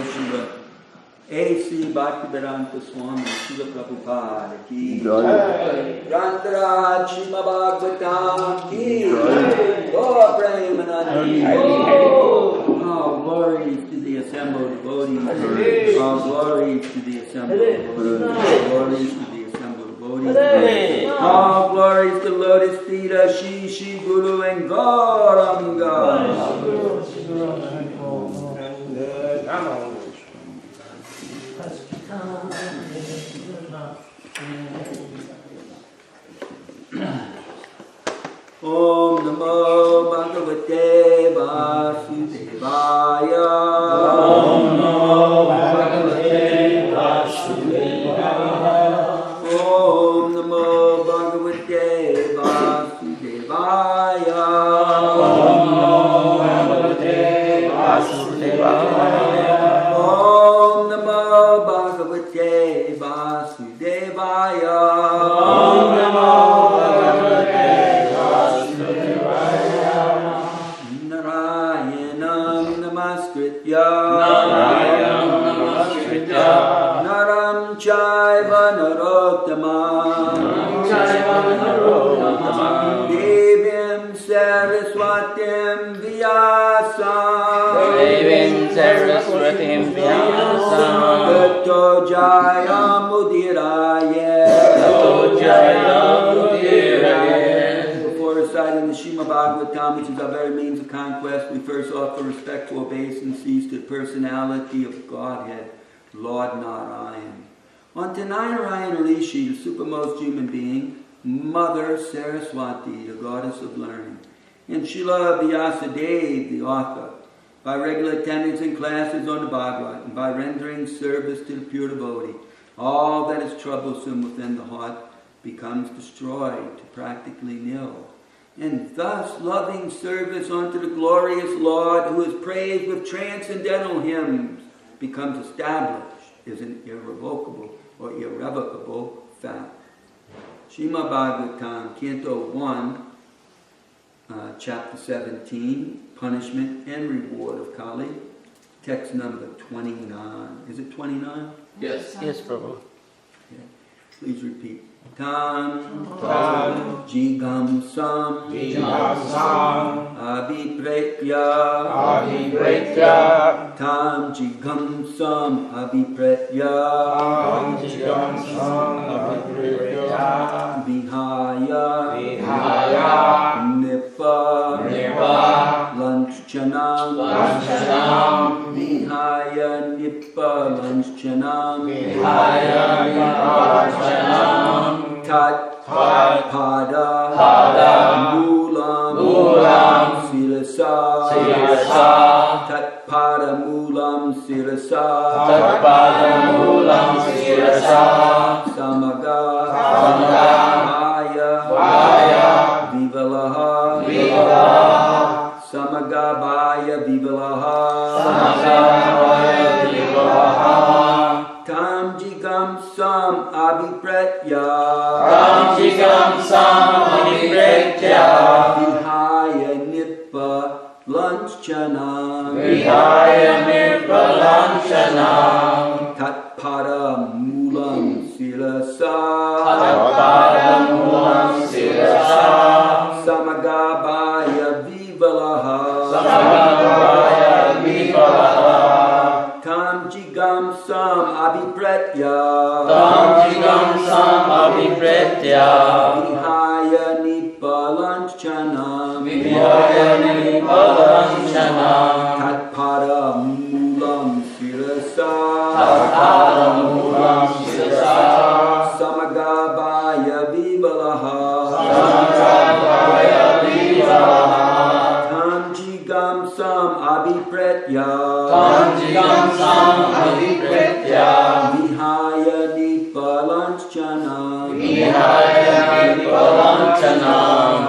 Srimad A.C. Bhaktivedanta Swami Srila Prabhupada ki Rantaraj Srimad Bhagavatam ki Gaur Premanandi. All glory to the assembled devotees. All glory to the assembled devotees. Glory to the assembled devotees. All glories to Lotus feet of Shri Guru and Gauranga. Om Namo Bhagavate Vasudevaya. Om Namo Bhagavate Vasudevaya. Om Namo Bhagavate Vasudevaya. Om Namo Bhagavate Vasudevaya. Om Namo Bhagavate Vasudevaya. Om Namo Naram Chaiva Narottamam Devim Saraswatim Vyasam Tato Jayam Udiraye. Before reciting the Srimad Bhagavatam, which is our very means of conquest, we first offer respectful obeisances to the personality of Godhead, Lord Narayan. Unto Narayan Rishi, the supermost human being, Mother Saraswati, the goddess of learning, and Srila Vyasadeva, the author, by regular attendance in classes on the Bhagavad, and by rendering service to the pure devotee, all that is troublesome within the heart becomes destroyed to practically nil. And thus loving service unto the glorious Lord, who is praised with transcendental hymns, becomes established as an irrevocable or irrevocable fact. Srimad Bhagavatam, Canto 1, Chapter 17, Punishment and Reward of Kali. text number 29. Is it 29? Yes. Yes, Prabhu. Okay. Please repeat. Tan Tan Jigam Sam Jigam Abhipretya Abhipretya Tam Jigam Sam Abhipretya Jigam Abhipretya Vihaya Vihaya Nipa Lanchchanam Vihaya Nipa Lanchchanam Tat Pada Mulam Sirasa Tat Pada Mulam Sirasa Samaga Bhaya Vivalaha Samaga Bhaya Vivalaha Tam Jigam Sam Abhipretya Vihaya Nipa Lanchchanam Tat Pada Mulam Sirasa Samaga Bhaya Vivalaha Tam Jigam Sam Abhipretya Vihaya Nipa Lanchchanam Tat Pada Mulam Sirasa Samaga Bhaya Vivalaha Tam Jigam Sam Abhipretya Vihaya Nipa Lanchchanam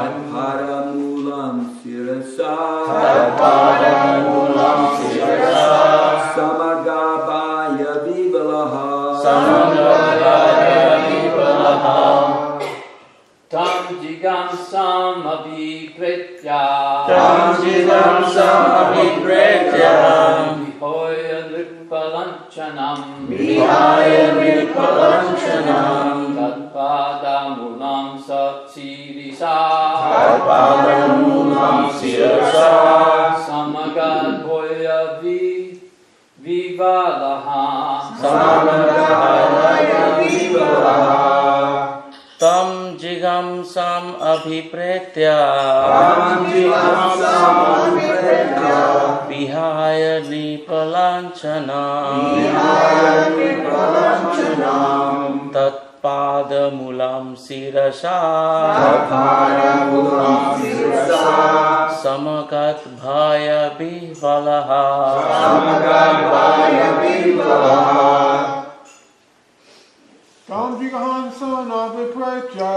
Tat Pada Mulam Sirasa Samaga Bhaya Vivalaha Tam Jigam Sam Abhipretya Vihoya Nripalanchanam Tatpada Mulam Sirisa Samagad Voya Vivalaha Tam Jigam Sam Abhipretya Vihaya Nipalanchanam Tatpada Mulam Sirasa Samagat Bhaya Vivalaha Tam Jigam Sam Abhipretya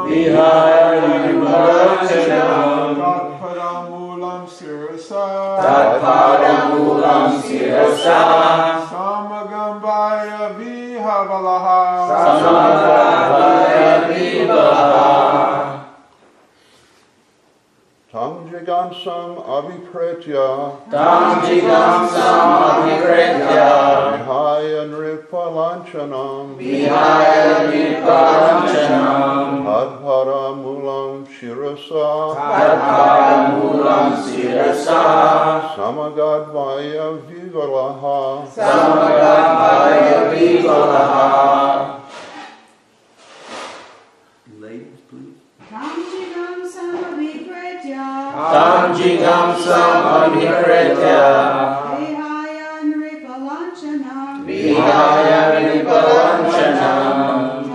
Vihaya Nipalanchanam Tatpada Mulam Sirasa Samagam Bhaya Vivalaha Tam Jigam Sam Abhipretya Vihaya Nripalanchanam Tatpada Mulam Sirasa Samagad Vaya Vivalaha Ladies, please. Tam Jigam Sam Abhipretya Vihaya Nripalanchanam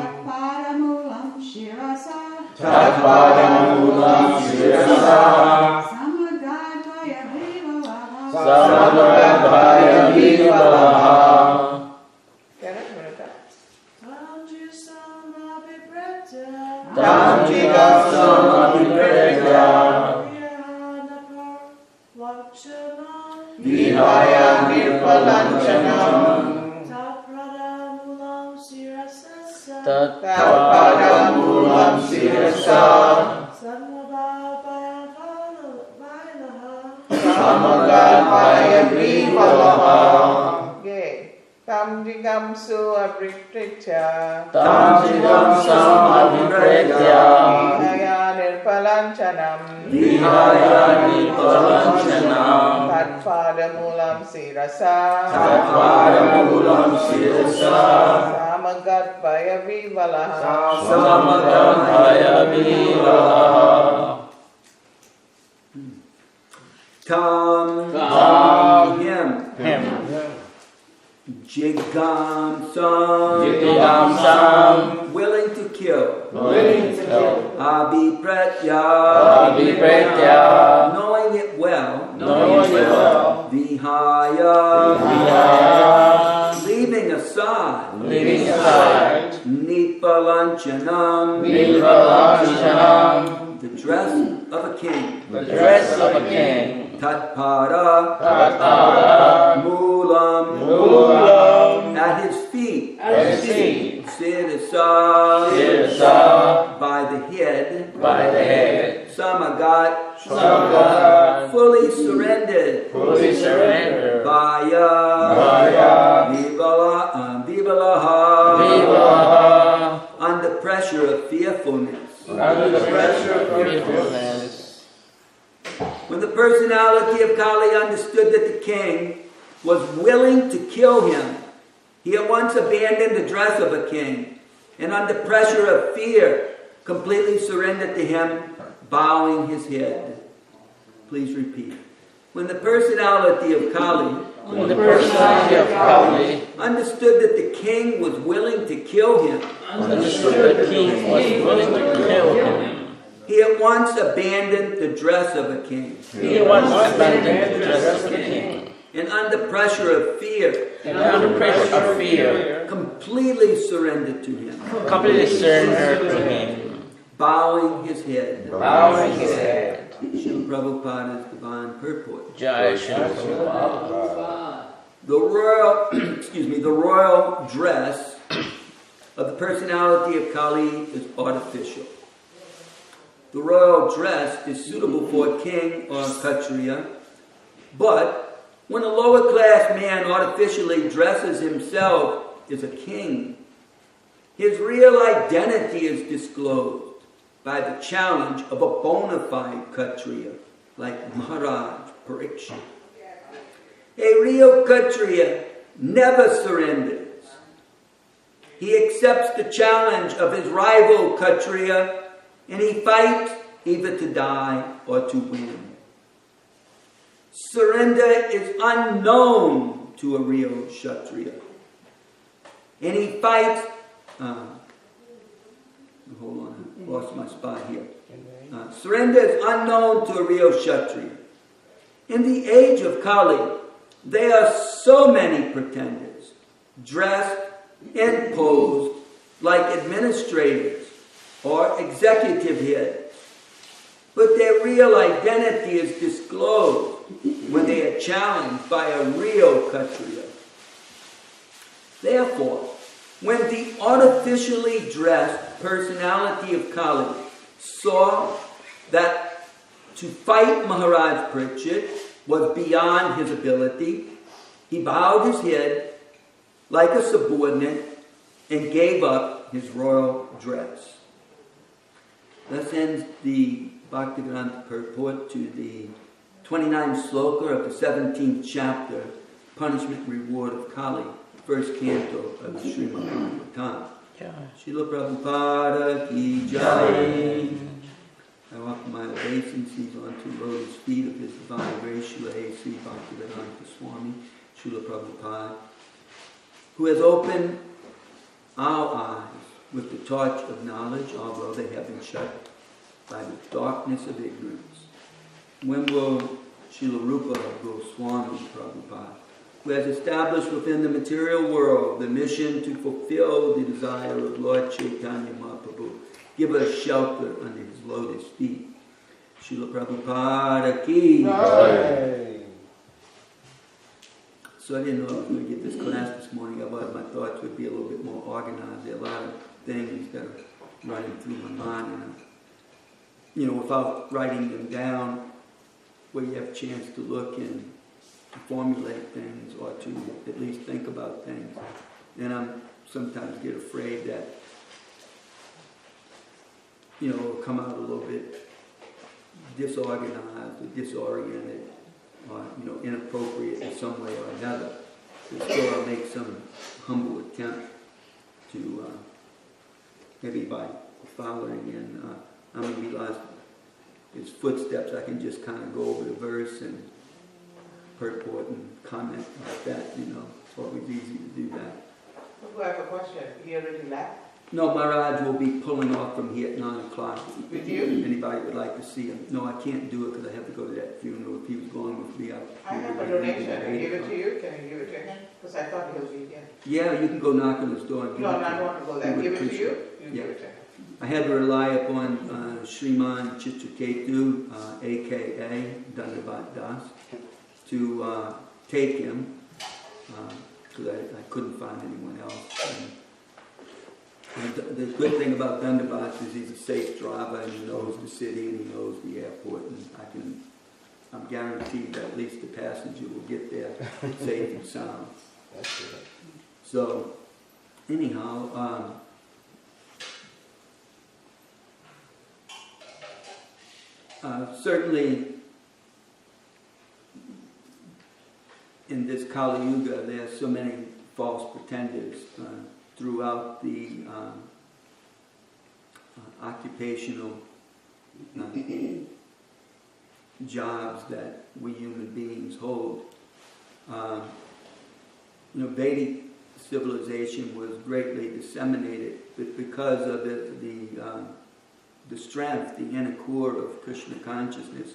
Tatpada Mulam Sirasa Samagad Vaya Vivalaha Tam Jigam Sam Abhipretya Vihaya Nipalanchanam Tatpada Mulam Sirasa Vibalaha. Yea. Tam jigam su abrikritya. Tam jigam sam abhipretya. Vihaya nirpalanchanam. Vihaya nirpalanchanam. Tatpadamulam sirasa. Tatpadamulam sirasa. Samagat vaya vibalaha. Samagat vaya vibalaha. Tam him. Jigam sam. Willing to kill. Abhipretya. Knowing it well. Vihaya. Leaving aside. Nipalanchanam. The dress of a king. Tatpada. Mulam. At his feet. Sirasa. By the head. Samagat. Fully surrendered. Vaya. Vibalaha. Under pressure of fearfulness. When the personality of Kali understood that the king was willing to kill him, he at once abandoned the dress of a king, and under pressure of fear, completely surrendered to him, bowing his head. Please repeat. When the personality of Kali understood that the king was willing to kill him, he at once abandoned the dress of a king. And under pressure of fear, completely surrendered to him. Bowing his head. Srila Prabhupada's divine purport. Jai Srila Prabhupada. The royal dress of the personality of Kali is artificial. The royal dress is suitable for a king or a Kshatriya, but when a lower class man artificially dresses himself as a king, his real identity is disclosed by the challenge of a bona fide Kshatriya, like Maharaj Parikshit. A real Kshatriya never surrenders. He accepts the challenge of his rival Kshatriya, and he fights either to die or to win. Surrender is unknown to a real Kshatriya. And he fights... hold on, I lost my spot here. Surrender is unknown to a real Kshatriya. In the age of Kali, there are so many pretenders, dressed and posed like administrators or executive heads. But their real identity is disclosed when they are challenged by a real Kshatriya. Therefore, when the artificially dressed personality of Kali saw that to fight Maharaj Parikshit was beyond his ability, he bowed his head like a subordinate and gave up his royal dress. Thus ends the Bhaktivedanta purport to the 29th sloka of the 17th chapter, Punishment Reward of Kali, first canto of the Srimad Bhagavatam. Srila Prabhupada ki jai. I offer my obeisances onto lotus feet of His Divine Grace, Srila A.C. Bhaktivedanta Swami, Srila Prabhupada, who has opened our eyes with the torch of knowledge, although they have been shut by the darkness of ignorance. When will Srila Rupa Goswami Prabhupada, who has established within the material world the mission to fulfill the desire of Lord Chaitanya Mahaprabhu, give us shelter under his lotus feet. Srila Prabhupada ki. So I didn't know I was going to get this class this morning. I thought my thoughts would be a little bit more organized. There are a lot of things that are running through my mind, and without writing them down, where you have a chance to look and formulate things or to at least think about things. And I sometimes get afraid that, it'll come out a little bit disorganized or disoriented or, inappropriate in some way or another. But still I'll make some humble attempt to, maybe by following in, his footsteps, I can just kind of go over the verse and purport and comment like that, It's always easy to do that. I have a question. He already left? No, Maharaj will be pulling off from here at 9 o'clock. With you? Anybody would like to see him. No, I can't do it because I have to go to that funeral. If he was going with me, I have a donation. Can I give it to you? Can I give it to him? Because I thought he was here. Yeah, you can go knock on his door. And No, I don't want to go there. He would Give it to appreciate you? it. You Yeah. give it to him. I had to rely upon Srimad Chitraketu, a.k.a. Dandavat Das, to take him, because I couldn't find anyone else. And the good thing about Dandavat is he's a safe driver and he knows the city and he knows the airport, and I'm guaranteed that at least the passenger will get there safe and sound. That's good. So, anyhow, certainly in this Kali Yuga, there are so many false pretenders throughout the occupational jobs that we human beings hold. Vedic civilization was greatly disseminated, but because of the strength, the inner core of Krishna consciousness,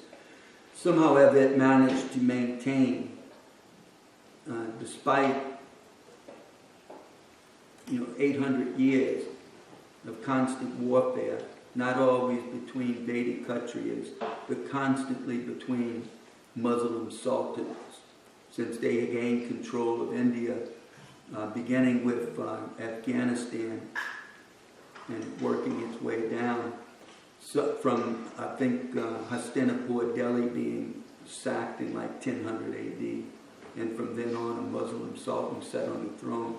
somehow it managed to maintain, despite 800 years of constant warfare, not always between Vedic Kshatriyas, but constantly between Muslim sultans, since they gained control of India, beginning with Afghanistan and working its way down. So from, I think, Hastinapur, Delhi being sacked in like 1000 AD, and from then on a Muslim sultan sat on the throne,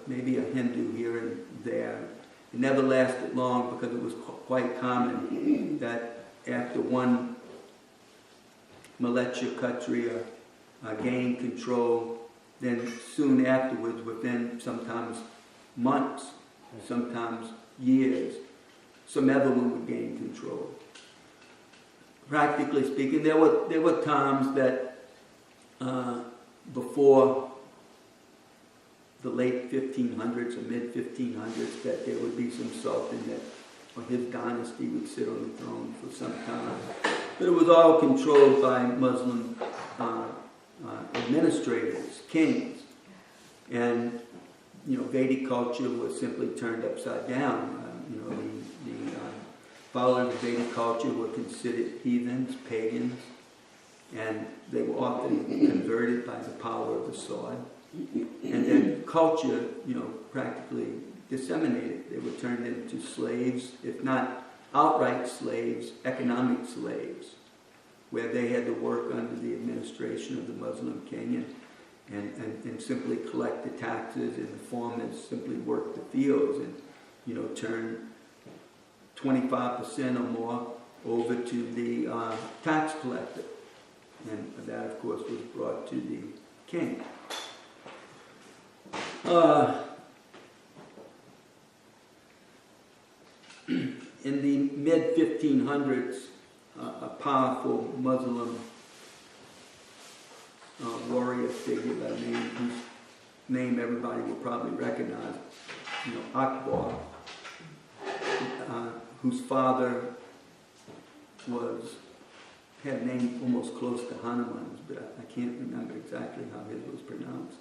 maybe a Hindu here and there. It never lasted long because it was quite common that after one militia Kshatriya gained control, then soon afterwards, within sometimes months, sometimes years, some other one would gain control. Practically speaking, there were times that before the late 1500s or mid 1500s, that there would be some sultan that, or his dynasty would sit on the throne for some time. But it was all controlled by Muslim administrators, kings, and Vedic culture was simply turned upside down. The followers of Vedic culture were considered heathens, pagans, and they were often converted by the power of the sword. And then culture, practically disseminated. They were turned into slaves, if not outright slaves, economic slaves, where they had to work under the administration of the Muslim king and simply collect the taxes, and the farmers simply work the fields and, turn 25% or more over to the tax collector. And that, of course, was brought to the king. In the mid-1500s, a powerful Muslim warrior figure by the name, whose name everybody will probably recognize, Akbar, whose father had a name almost close to Hanuman's, but I can't remember exactly how his was pronounced.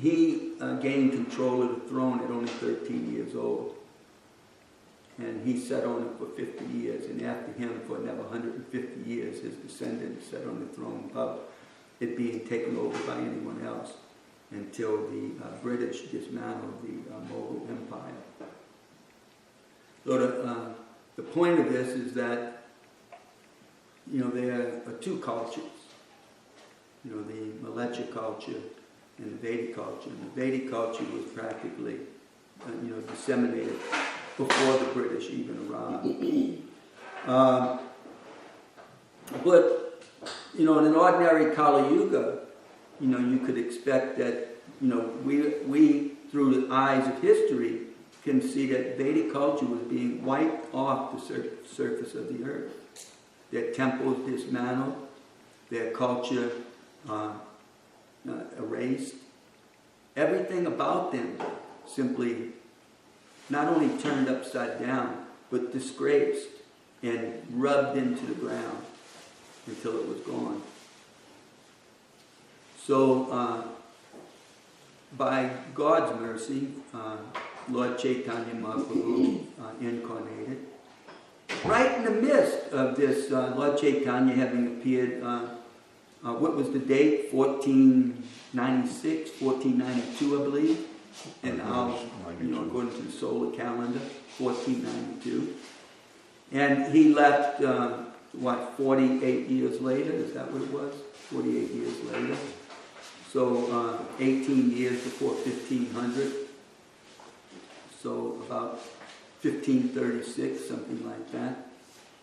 He gained control of the throne at only 13 years old. And he sat on it for 50 years. And after him, for another 150 years, his descendants sat on the throne without it being taken over by anyone else until the British dismantled the Mughal Empire. So the point of this is that, there are two cultures. the Malecha culture and the Vedic culture. And the Vedic culture was practically, disseminated before the British even arrived. But, in an ordinary Kali Yuga, you could expect that, we through the eyes of history, can see that Vedic culture was being wiped off the surface of the earth. Their temples dismantled, their culture erased. Everything about them simply not only turned upside down, but disgraced and rubbed into the ground until it was gone. So, by God's mercy, Lord Chaitanya Mahaprabhu incarnated. Right in the midst of this, Lord Chaitanya having appeared, what was the date? 1496, 1492, I believe. And now, according to the solar calendar, 1492. And he left, 48 years later? Is that what it was? 48 years later. So 18 years before 1500. So about 1536, something like that.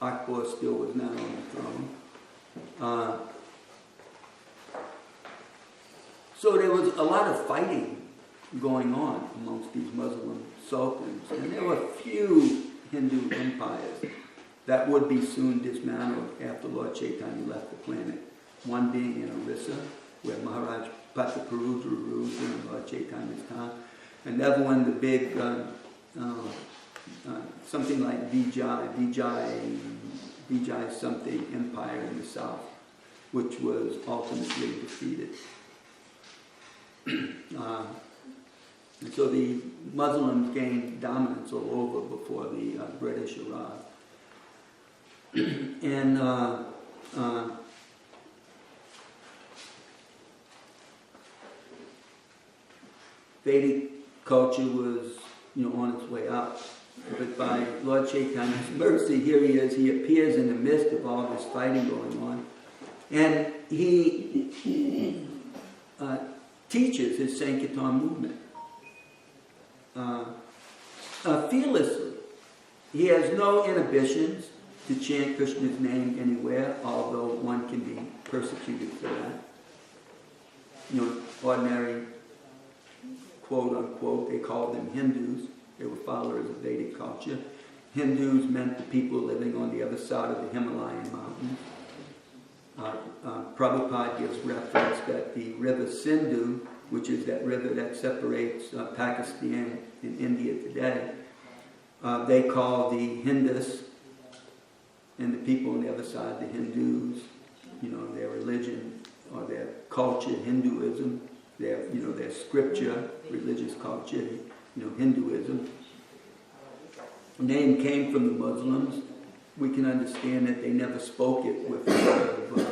Akbar still was not on the throne. So there was a lot of fighting going on amongst these Muslim sultans. And there were few Hindu empires that would be soon dismantled after Lord Chaitanya left the planet. One being in Orissa, where Maharaj Pataparudra ruled during Lord Chaitanya's time. Another one, the big, something like Vijay something empire in the south, which was ultimately defeated. And so the Muslims gained dominance all over before the British arrived. And Vedic culture was, on its way up. But by Lord Chaitanya's mercy, here he is. He appears in the midst of all this fighting going on. And he teaches his Sankirtan movement fearlessly. He has no inhibitions to chant Krishna's name anywhere, although one can be persecuted for that. Ordinary, quote unquote, they called them Hindus. They were followers of Vedic culture. Hindus meant the people living on the other side of the Himalayan mountains. Prabhupada gives reference that the river Sindhu, which is that river that separates Pakistan and India today, they call the Hindus and the people on the other side the Hindus. Their religion or their culture, Hinduism, their scripture, religious culture, Hinduism. The name came from the Muslims. We can understand that they never spoke it with a lot of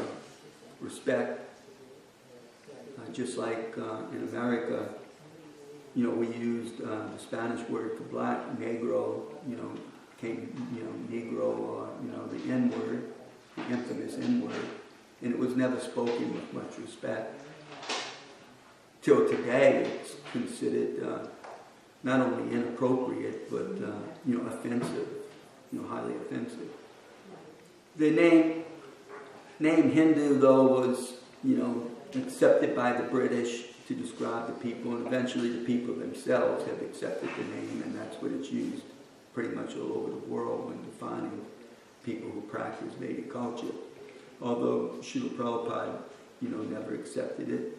respect. Just like in America, we used the Spanish word for black, negro, negro, or, the N-word, the infamous N-word, and it was never spoken with much respect. Till today, it's considered not only inappropriate, but, offensive, highly offensive. The name Hindu, though, was, accepted by the British to describe the people, and eventually the people themselves have accepted the name, and that's what it's used pretty much all over the world when defining people who practice Vedic culture. Although Srila Prabhupada, never accepted it.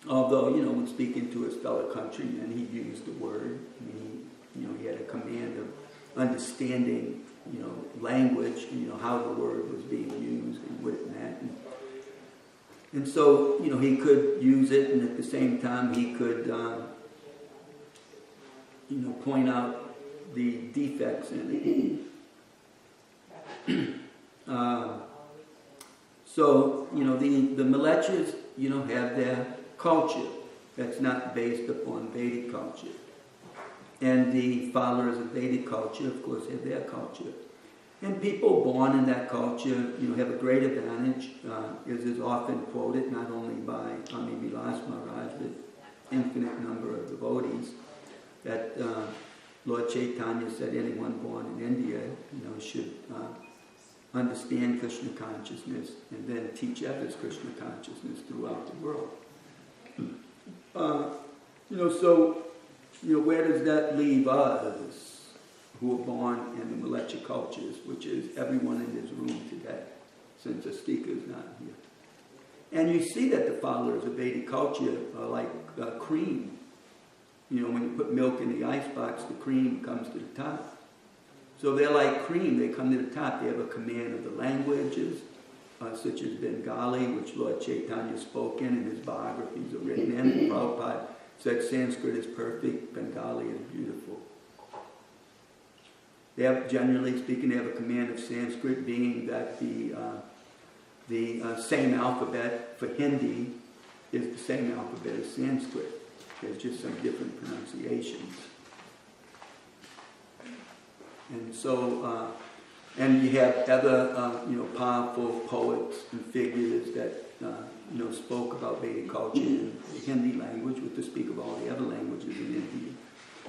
Although, when speaking to his fellow countrymen, he used the word. He had a command of understanding, language, how the word was being used and what it meant. And so, he could use it, and at the same time, he could, point out the defects in it. So, the Malechas, have their culture that's not based upon Vedic culture. And the followers of Vedic culture, of course, have their culture. And people born in that culture, have a great advantage, as is often quoted, not only by Vilas Maharaj, but infinite number of devotees, that Lord Chaitanya said anyone born in India, should understand Krishna consciousness and then teach others Krishna consciousness throughout the world. Where does that leave us who are born in the Malecha cultures, which is everyone in this room today, since Astika is not here? And you see that the followers of Vedic culture are like cream. When you put milk in the icebox, the cream comes to the top. So they're like cream, they come to the top. They have a command of the languages, such as Bengali, which Lord Chaitanya spoke in, and his biographies are written in. Prabhupada said Sanskrit is perfect, Bengali is beautiful. They have, generally speaking, they have a command of Sanskrit, being that the same alphabet for Hindi is the same alphabet as Sanskrit. There's just some different pronunciations. And so, and you have other, powerful poets and figures that, spoke about Vedic culture in the Hindi language, with to speak of all the other languages in India,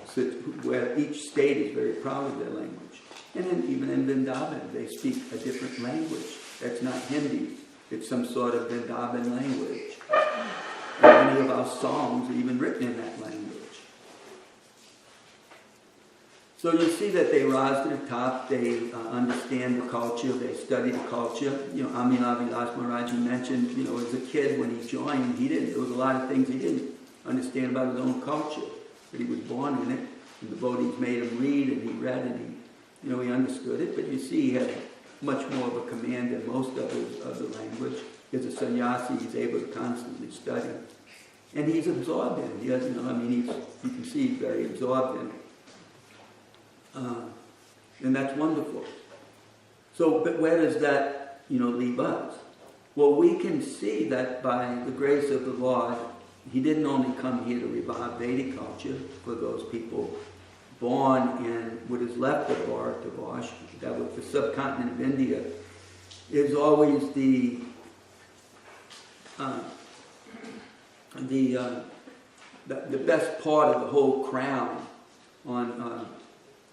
so where each state is very proud of their language. And then even in Vrindavan, they speak a different language. That's not Hindi. It's some sort of Vrindavan language. And many of our songs are even written in that language. So you see that they rise to the top, they understand the culture, they study the culture. Amila Vilas Maharaj mentioned, as a kid when he joined, there was a lot of things he didn't understand about his own culture. But he was born in it, and the devotees made him read, and he read, and he understood it. But you see, he had much more of a command than most of the language. As a sannyasi, he's able to constantly study. And he's absorbed in it. He doesn't you can see he's very absorbed in it. And that's wonderful. So, but where does that, leave us? Well, we can see that by the grace of the Lord, he didn't only come here to revive Vedic culture for those people born in what is left of Bharatavash, that was the subcontinent of India, is always the best part of the whole crown on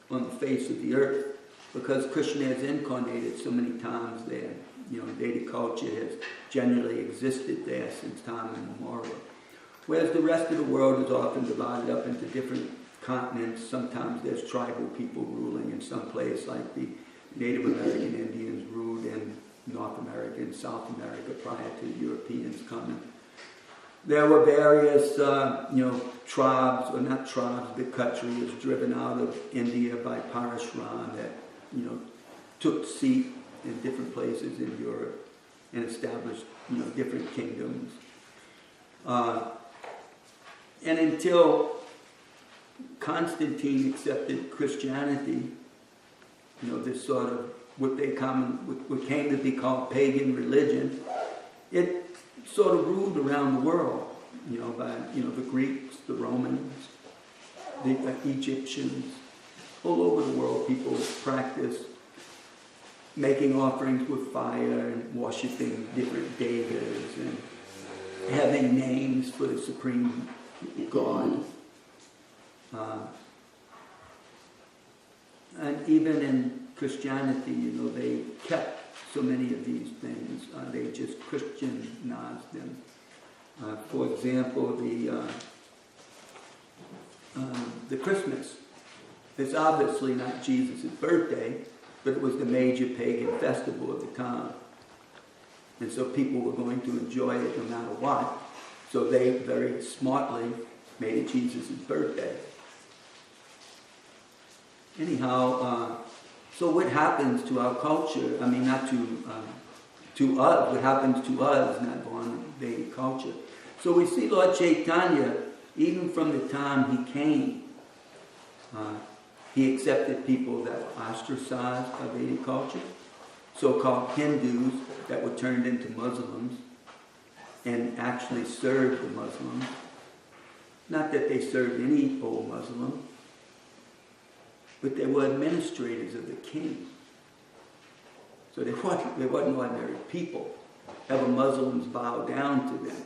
the face of the earth, because Krishna has incarnated so many times there. Vedic culture has generally existed there since time immemorial. Whereas the rest of the world is often divided up into different continents. Sometimes there's tribal people ruling in some place, like the Native American Indians ruled in North America and South America prior to the Europeans coming. There were various, tribes, or not tribes, but Khattriyas driven out of India by Parashuram that, took seat in different places in Europe and established, different kingdoms. And until Constantine accepted Christianity, this sort of what came to be called pagan religion, it sort of ruled around the world, by the Greeks, the Romans, the Egyptians. All over the world, people practice making offerings with fire and worshiping different devas and having names for the supreme God. And even in Christianity, they kept so many of these things. They just Christianized them. For example, the Christmas. It's obviously not Jesus' birthday, but it was the major pagan festival of the time. And so people were going to enjoy it no matter what. So they very smartly made it Jesus' birthday. Anyhow, so what happens to our culture, not to us, what happens to us, not born in Vedic culture. So we see Lord Chaitanya, even from the time he came, he accepted people that were ostracized by Vedic culture, so-called Hindus that were turned into Muslims and actually served the Muslims. Not that they served any old Muslim, but they were administrators of the king. So they wasn't ordinary people. Ever Muslims bow down to them.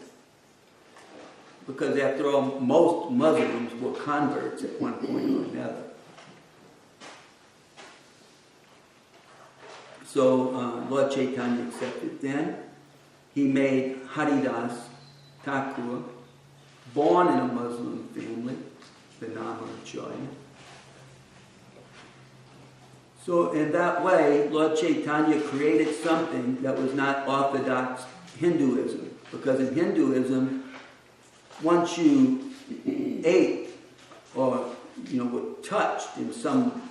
Because after all, most Muslims were converts at one point or another. So Lord Chaitanya accepted them. He made Haridas Thakur, born in a Muslim family, the Nama Acharya. So in that way, Lord Chaitanya created something that was not orthodox Hinduism. Because in Hinduism, once you ate or were touched in some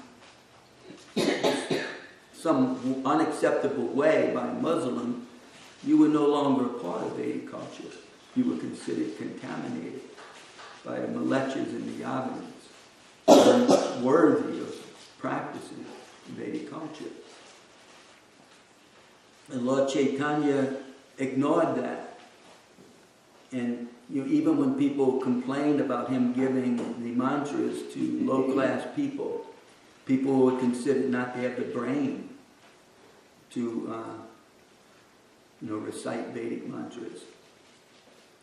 unacceptable way by a Muslim, you were no longer a part of Vedic culture. You were considered contaminated by the Malechas and the Yavanas, unworthy of practicing Vedic culture. And Lord Chaitanya ignored that. And even when people complained about him giving the mantras to low-class people, people were considered not to have the brain to recite Vedic mantras.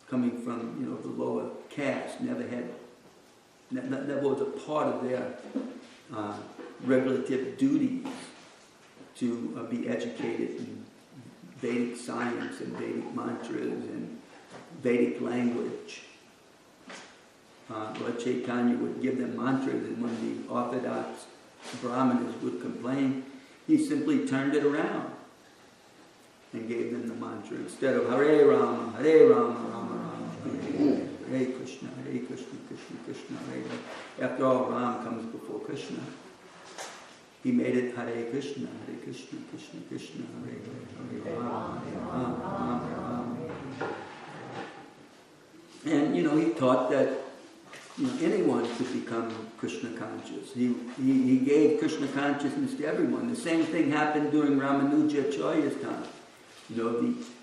Coming from the lower caste, never was a part of their regulative duties to be educated in Vedic science and Vedic mantras and Vedic language. Lord Chaitanya would give them mantras, and when the orthodox Brahmanas would complain, he simply turned it around and gave them the mantra. Instead of Hare Rama, Hare Rama, Rama Rama, Hare Krishna, Krishna Krishna, Hare Hare. After all, Ram comes before Krishna. He made it Hare Krishna, Krishna Krishna, Hare Hare, Hare Rama, Rama Rama. And he taught that anyone could become Krishna conscious. He gave Krishna consciousness to everyone. The same thing happened during Ramanuja Acharya's time.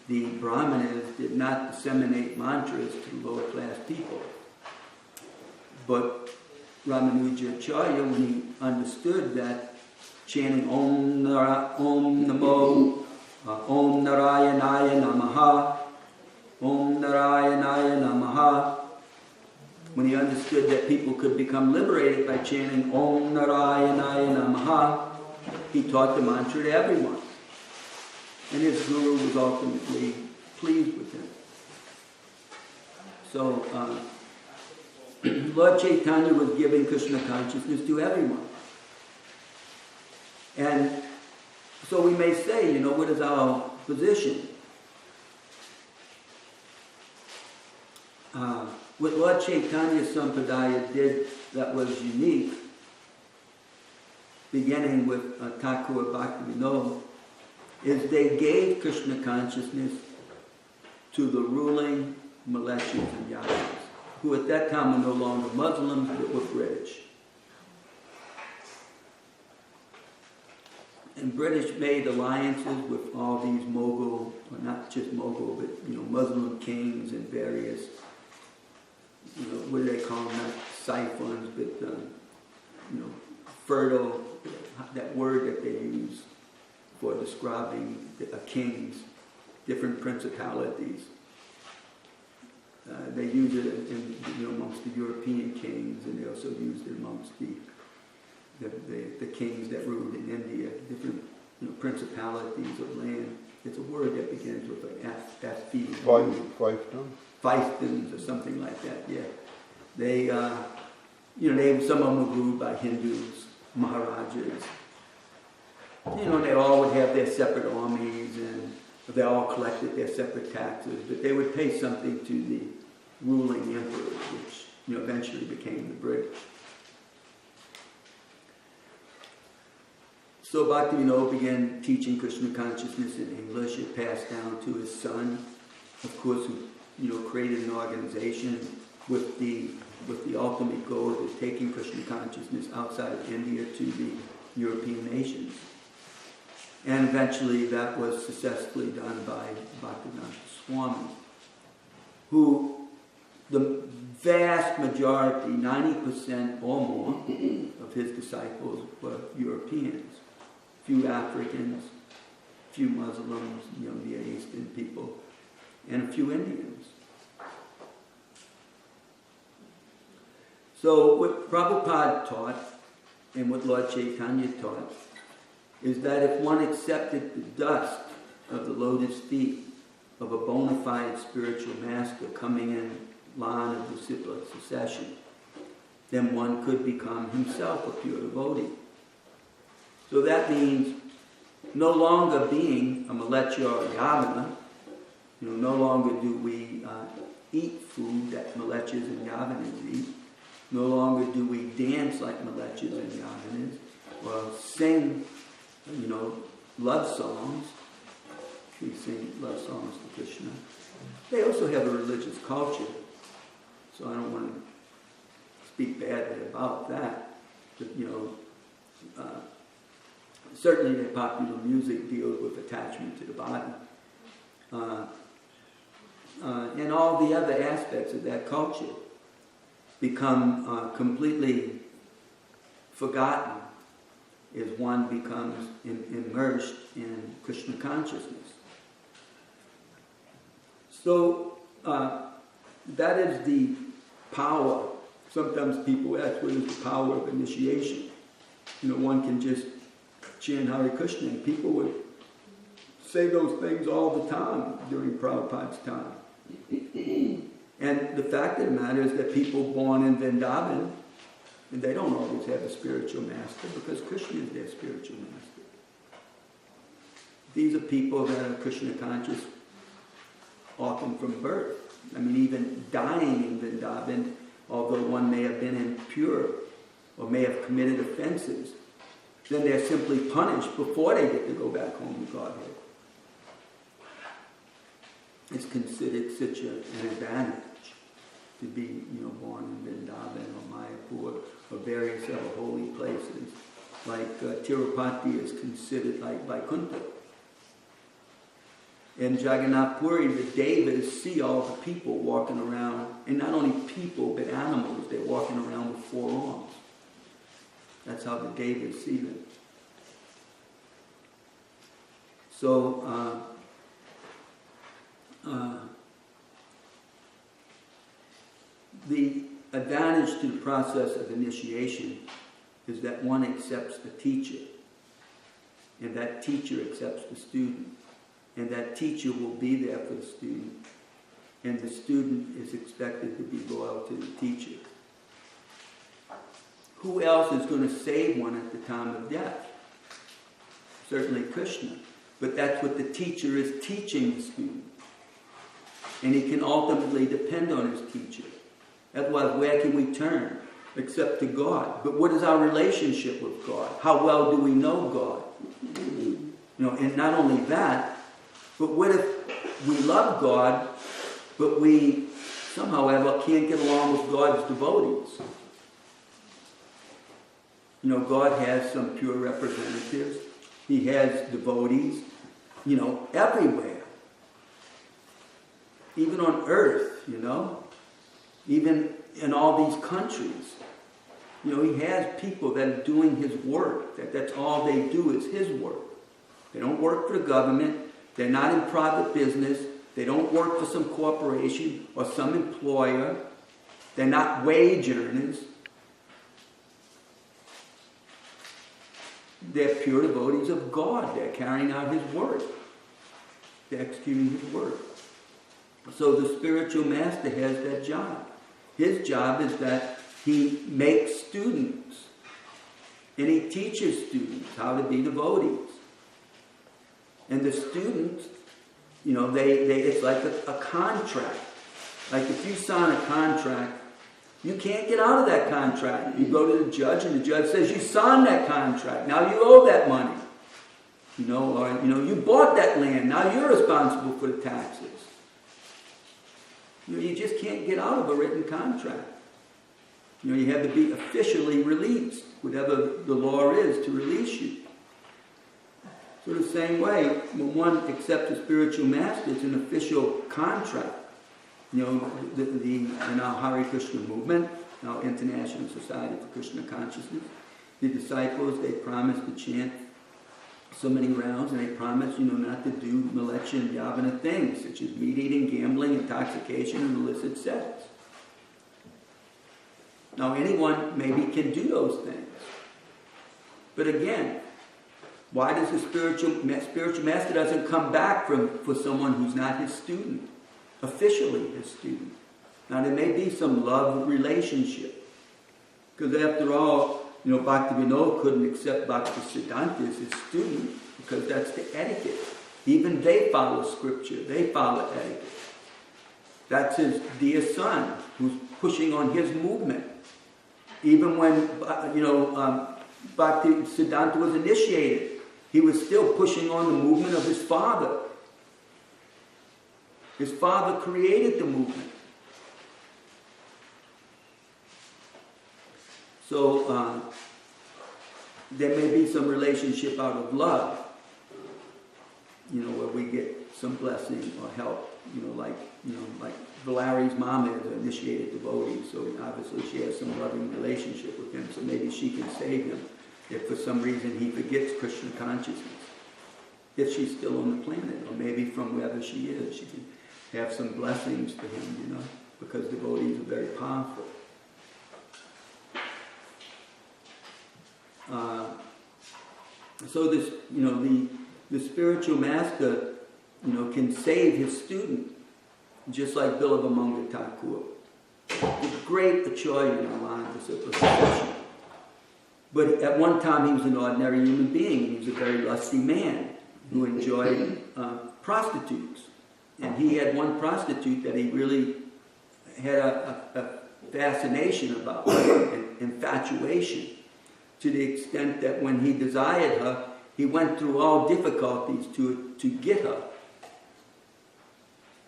The Brahmanas did not disseminate mantras to lower class people. But Ramanuja Acharya, when he understood that chanting Om Namo, Om Narayanaya Namaha, Om Narayanaya Namaha, when he understood that people could become liberated by chanting Om Narayanaya Namaha, he taught the mantra to everyone. And his guru was ultimately pleased with him. So, Lord Chaitanya was giving Krishna consciousness to everyone. And so we may say, what is our position? What Lord Chaitanya Sampradaya did that was unique, beginning with Thakur Bhaktivinoda, is they gave Krishna consciousness to the ruling Malechas and Yavanas, who at that time were no longer Muslims, but were British. And British made alliances with all these Mughal, or not just Mughal, but Muslim kings and various, what do they call them? Not siphons, but fertile, that word that they use for describing kings, different principalities. They use it in, amongst the European kings, and they also use it amongst the kings that ruled in India, different principalities of land. It's a word that begins with an F. Fiefdoms or something like that. Yeah, they some of them were ruled by Hindus, Maharajas. They all would have their separate armies, and they all collected their separate taxes, but they would pay something to the ruling emperors, which eventually became the British. So Bhaktivinoda began teaching Krishna consciousness in English. It passed down to his son, of course, who created an organization with the ultimate goal of taking Krishna consciousness outside of India to the European nations. And eventually that was successfully done by Bhaktivedanta Swami, who the vast majority, 90% or more, of his disciples were Europeans. Few Africans, few Muslims, Near Eastern people, and a few Indians. So what Prabhupada taught and what Lord Chaitanya taught is that if one accepted the dust of the lotus feet of a bona fide spiritual master coming in line of disciplic succession, then one could become himself a pure devotee. So that means no longer being a Malecha or Yavana. No longer do we eat food that Malechas and Yavanas eat. No longer do we dance like Malechas and Yavanas, or sing, love songs. We sing love songs to Krishna. They also have a religious culture, so I don't want to speak badly about that. But, certainly their popular music deals with attachment to the body. And all the other aspects of that culture become completely forgotten as one becomes immersed in Krishna consciousness. So that is the power. Sometimes people ask, what is the power of initiation? One can just chant Hare Krishna, and people would say those things all the time during Prabhupada's time. And the fact of the matter is that people born in Vrindavan, and they don't always have a spiritual master, because Krishna is their spiritual master. These are people that are Krishna conscious often from birth. Even dying in Vrindavan, although one may have been impure or may have committed offenses, then they're simply punished before they get to go back home to Godhead. It's considered such an advantage to be, born in Vrindavan or Mayapur or various other holy places. Like Tirupati is considered like Vaikuntha. In Jagannath Puri, the Devas see all the people walking around, and not only people, but animals. They're walking around with 4 arms. That's how the Devas see them. So, the advantage to the process of initiation is that one accepts the teacher, and that teacher accepts the student, and that teacher will be there for the student, and the student is expected to be loyal to the teacher. Who else is going to save one at the time of death? Certainly Krishna. But that's what the teacher is teaching the student. And he can ultimately depend on his teacher. Otherwise, where can we turn? Except to God. But what is our relationship with God? How well do we know God? And not only that, but what if we love God, but we somehow ever can't get along with God's devotees? God has some pure representatives. He has devotees, everywhere. Even on earth, even in all these countries. He has people that are doing his work. That's all they do is his work. They don't work for the government. They're not in private business. They don't work for some corporation or some employer. They're not wage earners. They're pure devotees of God. They're carrying out his work. They're executing his work. So the spiritual master has that job. His job is that he makes students. And he teaches students how to be devotees. And the students, it's like a contract. Like if you sign a contract, you can't get out of that contract. You go to the judge, and the judge says, you signed that contract. Now you owe that money. You bought that land. Now you're responsible for the taxes. You just can't get out of a written contract. You have to be officially released, whatever the law is to release you. So the same way, when one accepts a spiritual master, it's an official contract. In our Hare Krishna movement, our International Society for Krishna Consciousness, the disciples, they promise to chant so many rounds, and they promise, not to do malecha and yavana things, such as meat eating, gambling, intoxication, and illicit sex. Now, anyone maybe can do those things. But again, why does the spiritual master doesn't come back for someone who's not his student, officially his student? Now, there may be some love relationship. Because after all, Bhaktivinoda couldn't accept Bhaktisiddhanta as his student because that's the etiquette. Even they follow scripture. They follow etiquette. That's his dear son who's pushing on his movement. Even when, Bhaktisiddhanta was initiated, he was still pushing on the movement of his father. His father created the movement. So there may be some relationship out of love, where we get some blessing or help, like Valari's mom is an initiated devotee, so obviously she has some loving relationship with him, so maybe she can save him if for some reason he forgets Krishna consciousness, if she's still on the planet, or maybe from wherever she is, she can have some blessings for him, because devotees are very powerful. So this, the spiritual master, can save his student, just like Bilavamangal Thakur. With great acharya in our lives, but at one time he was an ordinary human being. He was a very lusty man who enjoyed prostitutes. And he had one prostitute that he really had a fascination about, an infatuation, to the extent that when he desired her, he went through all difficulties to get her.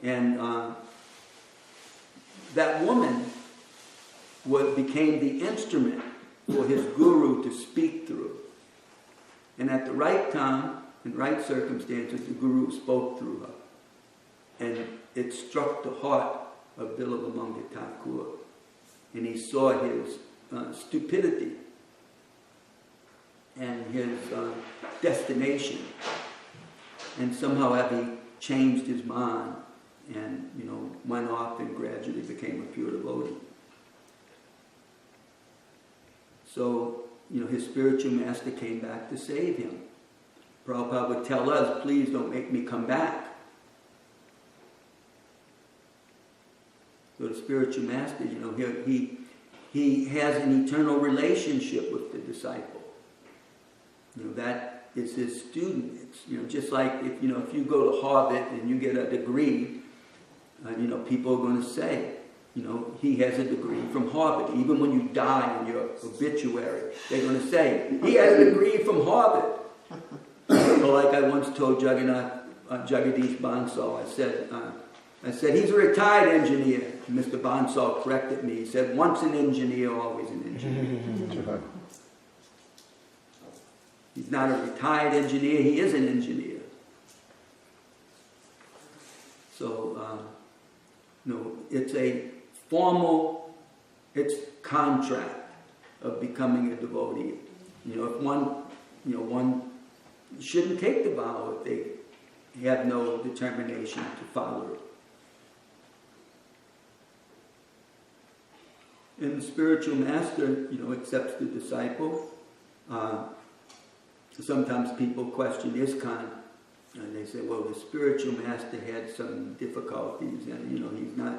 And that woman became the instrument for his guru to speak through. And at the right time, in right circumstances, the guru spoke through her. And it struck the heart of Bilavamangal Thakur. And he saw his stupidity and his destination. And somehow he changed his mind and, went off and gradually became a pure devotee. So, his spiritual master came back to save him. Prabhupada would tell us, please don't make me come back. So the spiritual master, he has an eternal relationship with the disciple. That is his student. It's, just like if you go to Harvard and you get a degree, people are going to say, he has a degree from Harvard. Even when you die in your obituary, they're going to say, he has a degree from Harvard. Or like I once told Jagadish Bansal, I said, he's a retired engineer. And Mr. Bansal corrected me. He said, once an engineer, always an engineer. He's not a retired engineer, he is an engineer. So, it's a formal, it's contract of becoming a devotee. If one shouldn't take the vow if they have no determination to follow it. And the spiritual master, accepts the disciple. Sometimes people question ISKCON, and they say, well, the spiritual master had some difficulties, and, he's not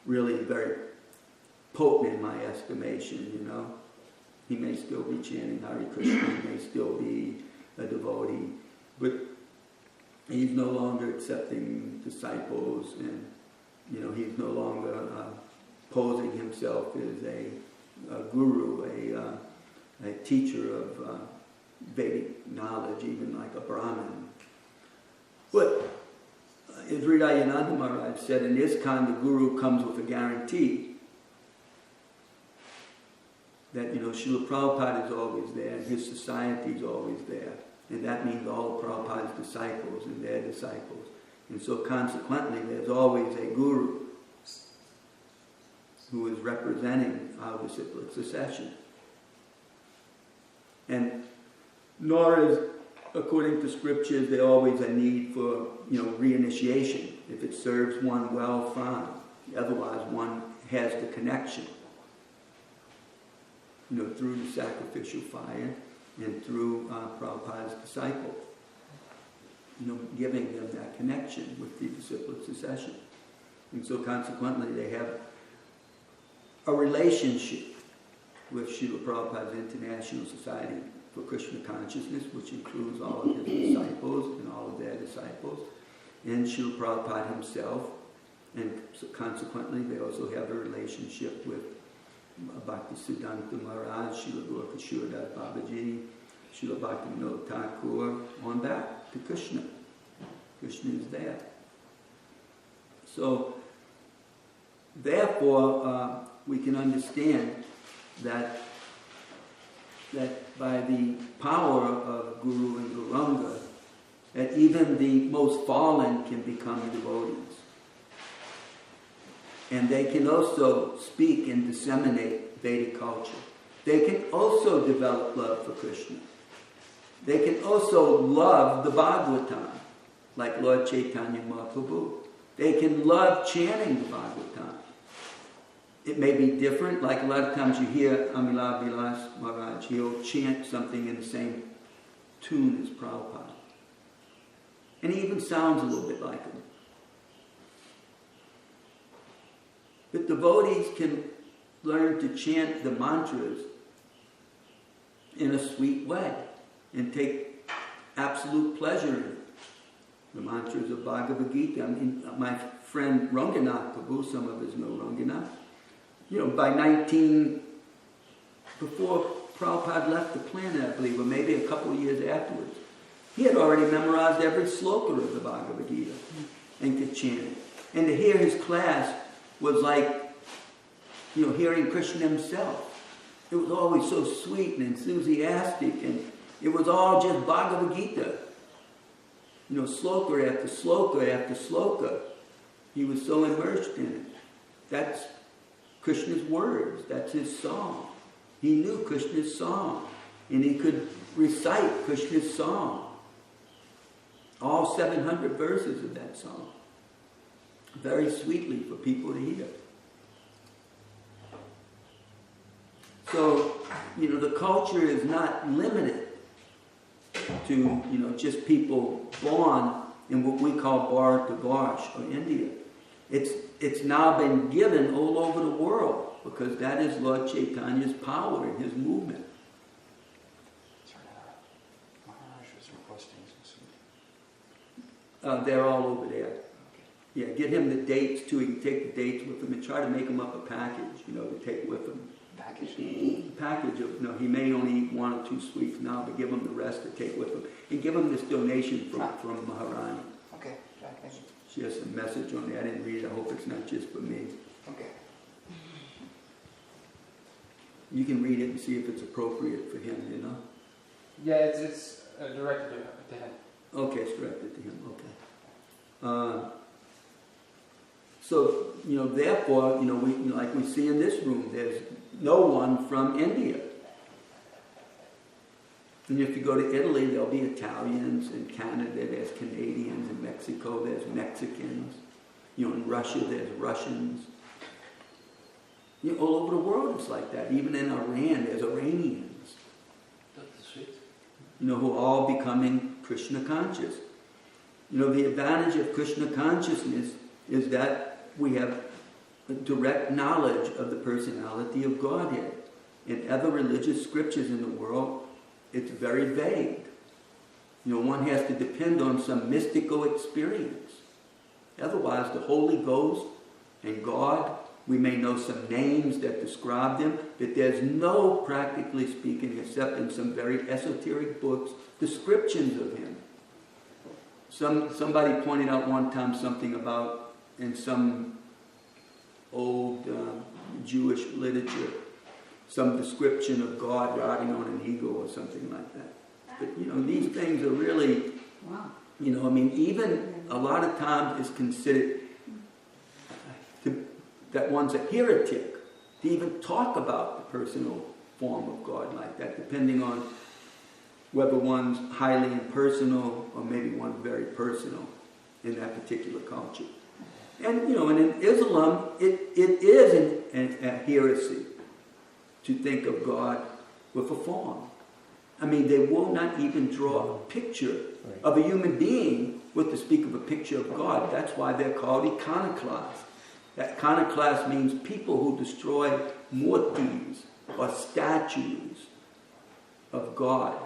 really very potent in my estimation, He may still be chanting Hare Krishna, he may still be a devotee, but he's no longer accepting disciples, and, he's no longer posing himself as a guru, a teacher of Vedic knowledge, even like a Brahmin. But as Hridayananda Maharaj said, in ISKCON, the guru comes with a guarantee that, Srila Prabhupada is always there, and his society is always there. And that means all of Prabhupada's disciples and their disciples. And so consequently, there's always a guru who is representing our disciplic succession. And nor is according to scriptures, there's always a need for, reinitiation. If it serves one well, fine. Otherwise, one has the connection, through the sacrificial fire and through Prabhupada's disciples, giving them that connection with the disciplic succession. And so consequently, they have a relationship with Srila Prabhupada's International Society for Krishna Consciousness, which includes all of his disciples and all of their disciples, and Srila Prabhupada himself. And so consequently, they also have a relationship with Bhakti Siddhanta Maharaj, Srila Gaura Das Babaji, Srila Bhakti Vinod Thakur, on back to Krishna. Krishna is there. So, therefore, we can understand that by the power of Guru and Gauranga, that even the most fallen can become devotees. And they can also speak and disseminate Vedic culture. They can also develop love for Krishna. They can also love the Bhagavatam, like Lord Chaitanya Mahaprabhu. They can love chanting the Bhagavatam. It may be different, like a lot of times you hear Amila Vilas Maharaj, he'll chant something in the same tune as Prabhupada. And he even sounds a little bit like him. But devotees can learn to chant the mantras in a sweet way and take absolute pleasure in it. The mantras of Bhagavad Gita. I mean, my friend Ranganath Prabhu, some of us know Ranganath, before Prabhupada left the planet, I believe, or maybe a couple of years afterwards, he had already memorized every sloka of the Bhagavad Gita and could chant it. And to hear his class was like, hearing Krishna himself. It was always so sweet and enthusiastic, and it was all just Bhagavad Gita. Sloka after sloka after sloka. He was so immersed in it. That's Krishna's words. That's his song. He knew Krishna's song, and he could recite Krishna's song. All 700 verses of that song. Very sweetly for people to hear. So, the culture is not limited to, just people born in what we call Bharatavarsha or India. It's now been given all over the world because that is Lord Chaitanya's power in his movement. They're all over there. Yeah, get him the dates too. He can take the dates with him and try to make him up a package, to take with him. Package of, he may only eat 1 or 2 sweets now, but give him the rest to take with him. And give him this donation from Maharani. Okay. She has a message on there. I didn't read it. I hope it's not just for me. Okay. You can read it and see if it's appropriate for him, Yeah, it's directed to him. Okay, it's directed to him. Okay. So, therefore, we, like we see in this room, there's no one from India. And if you go to Italy, there'll be Italians. In Canada, there's Canadians. In Mexico, there's Mexicans. In Russia, there's Russians. All over the world, it's like that. Even in Iran, there's Iranians. That's sweet. Who are all becoming Krishna conscious. The advantage of Krishna consciousness is that we have a direct knowledge of the personality of Godhead. In other religious scriptures in the world, it's very vague. One has to depend on some mystical experience. Otherwise, the Holy Ghost and God, we may know some names that describe them, but there's no, practically speaking, except in some very esoteric books, descriptions of him. Somebody pointed out one time something about, in some old Jewish literature, some description of God riding on an eagle or something like that. But, these things are really, even a lot of times it's considered that one's a heretic to even talk about the personal form of God like that, depending on, whether one's highly impersonal or maybe one's very personal in that particular culture. And and in Islam, it is a heresy to think of God with a form. I mean, they will not even draw a picture of a human being with to speak of a picture of God. That's why they're called iconoclasts. That iconoclast means people who destroy murtis or statues of God.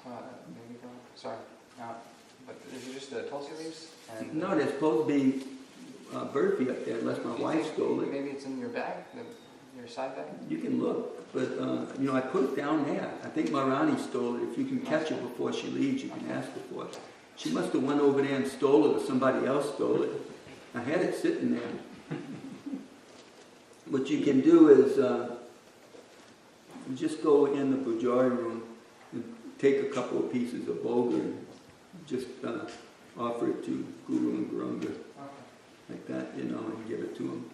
Maybe go. Sorry. But is it just the Tulsi leaves? And No, there's supposed to be burfi up there, unless my wife stole it. Maybe it's in your bag, your side bag. You can look, but I put it down there. I think Maharani stole it. If you can catch it before she leaves, you can ask her for it. She must have went over there and stole it, or somebody else stole it. I had it sitting there. What you can do is just go in the pujari room and take a couple of pieces of boga and just offer it to Guru and Gurunga, like that, and give it to him.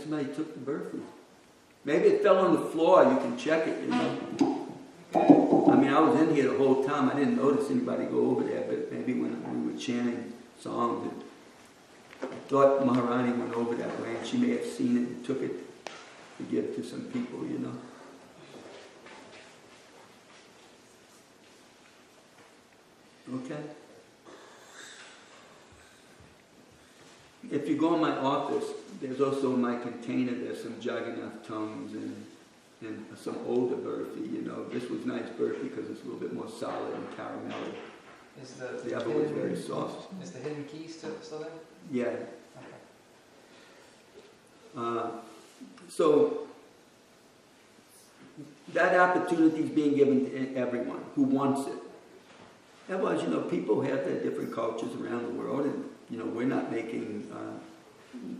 Somebody took the burfi. Maybe it fell on the floor. You can check it, I mean, I was in here the whole time. I didn't notice anybody go over there, but maybe when we were chanting songs, I thought Maharani went over that way, and she may have seen it and took it to give to some people, Okay? If you go in my office, there's also in my container, there's some Jagannath tongues and some older burfi, This was nice burfi because it's a little bit more solid and caramelly. Is The other was very soft. Is the hidden key still there? Yeah. Okay. So that opportunity is being given to everyone who wants it. Otherwise, people have their different cultures around the world, and we're not making.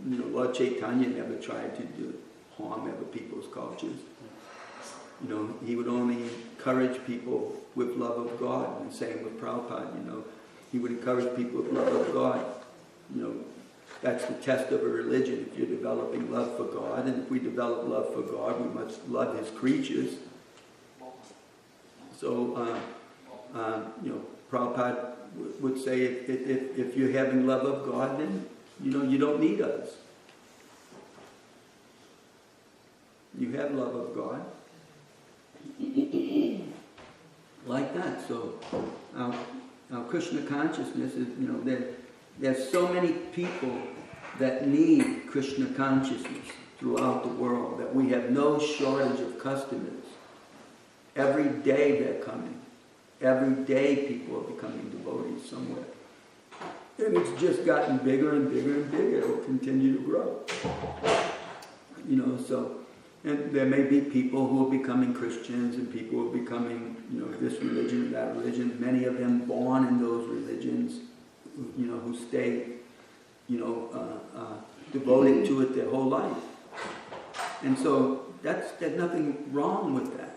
Lord Chaitanya never tried to harm other people's cultures. He would only encourage people with love of God, and same with Prabhupada. He would encourage people with love of God. That's the test of a religion. If you're developing love for God, and if we develop love for God, we must love His creatures. So, Prabhupada would say, if you're having love of God, then you don't need us. You have love of God. Like that. So, our Krishna consciousness is, there's so many people that need Krishna consciousness throughout the world that we have no shortage of customers. Every day they're coming. Every day people are becoming devotees somewhere. And it's just gotten bigger and bigger and bigger. It will continue to grow. And there may be people who are becoming Christians and people who are becoming, this religion and that religion. Many of them born in those religions, who stay, devoted to it their whole life. And so there's nothing wrong with that.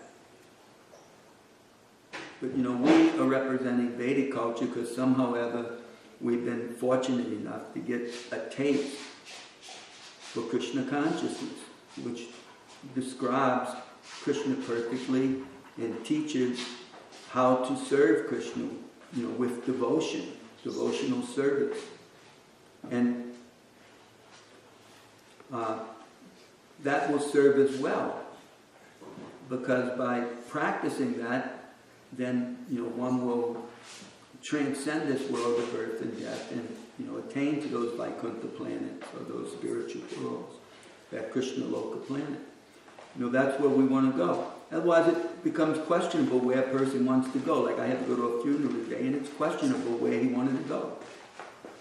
But, we are representing Vedic culture because somehow or other we've been fortunate enough to get a taste for Krishna consciousness, which describes Krishna perfectly and teaches how to serve Krishna, with devotion, devotional service. And that will serve as well, because by practicing that, then one will transcend this world of birth and death and attain to those Vaikuntha planets or those spiritual worlds, that Krishna Loka planet. That's where we want to go. Otherwise it becomes questionable where a person wants to go. Like I had to go to a funeral today and it's questionable where he wanted to go.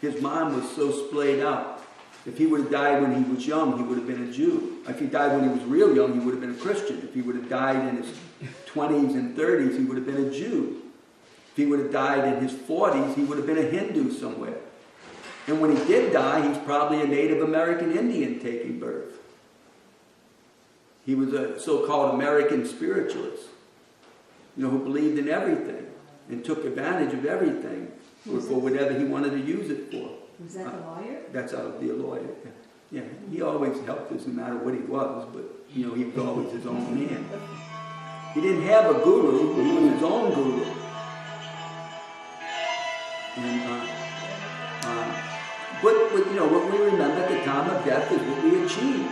His mind was so splayed out. If he would have died when he was young, he would have been a Jew. If he died when he was real young, he would have been a Christian. If he would have died in his 20s and 30s, he would have been a Jew. If he would have died in his 40s, he would have been a Hindu somewhere. And when he did die, he's probably a Native American Indian taking birth. He was a so-called American spiritualist, who believed in everything and took advantage of everything for whatever he wanted to use it for. Was that the lawyer? That's how the lawyer. Yeah, he always helped us no matter what he was, but he was always his own man. He didn't have a guru, but he was his own guru. And what we remember at the time of death is what we achieve.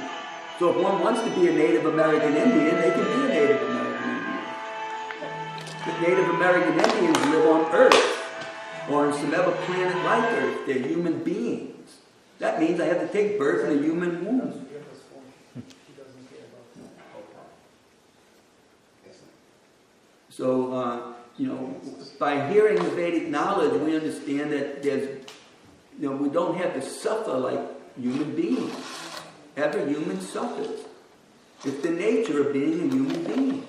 So if one wants to be a Native American Indian, they can be a Native American Indian. But Native American Indians live on Earth, or on some other planet like Earth. They're human beings. That means I have to take birth in a human womb. So, by hearing the Vedic knowledge, we understand that we don't have to suffer like human beings. Every human suffers. It's the nature of being a human being.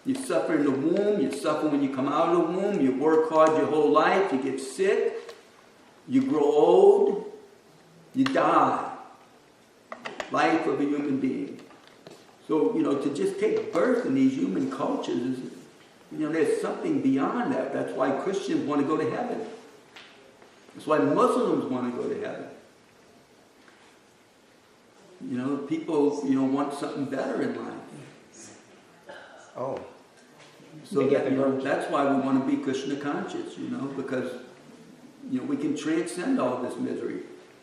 You suffer in the womb, you suffer when you come out of the womb, you work hard your whole life, you get sick, you grow old, you die. Life of a human being. So, to just take birth in these human cultures, there's something beyond that. That's why Christians want to go to heaven. That's why Muslims want to go to heaven. People, want something better in life. Oh. So that's why we want to be Krishna conscious, because, we can transcend all this misery.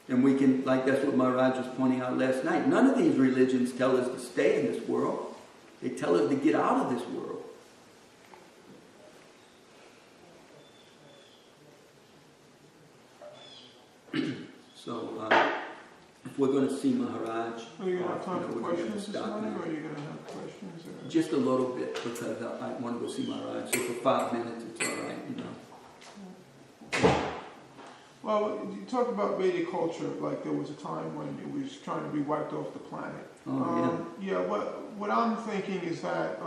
And we can, that's what Maharaj was pointing out last night. None of these religions tell us to stay in this world. They tell us to get out of this world. So, if we're going to see Maharaj, Are you going to have time for we're questions gonna this stop morning, now. or are you going to have questions? Or? Just a little bit, because I want to go see Maharaj. So for 5 minutes, it's all right, Well, you talk about Vedic culture, like there was a time when it was trying to be wiped off the planet. What I'm thinking is that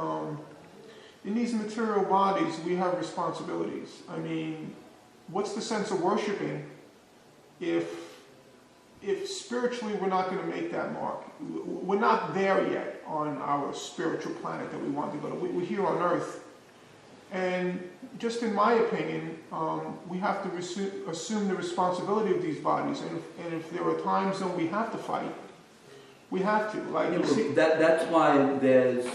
in these material bodies, we have responsibilities. I mean, what's the sense of worshiping if spiritually we're not going to make that mark? We're not there yet on our spiritual planet that we want to go to. We're here on Earth. And just in my opinion, we have to assume the responsibility of these bodies. And if there are times when we have to fight, we have to. That's why there's,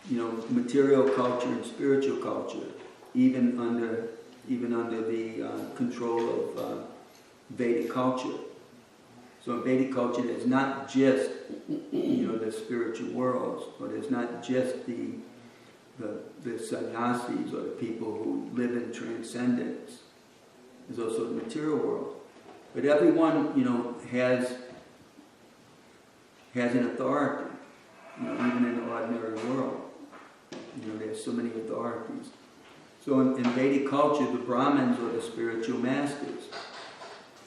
material culture and spiritual culture, even under the control of Vedic culture. So in Vedic culture, there's not just, the spiritual worlds, or there's not just the sannyasis, or the people who live in transcendence. There's also the material world. But everyone, has an authority, even in the ordinary world. There's so many authorities. So in Vedic culture, the Brahmins are the spiritual masters.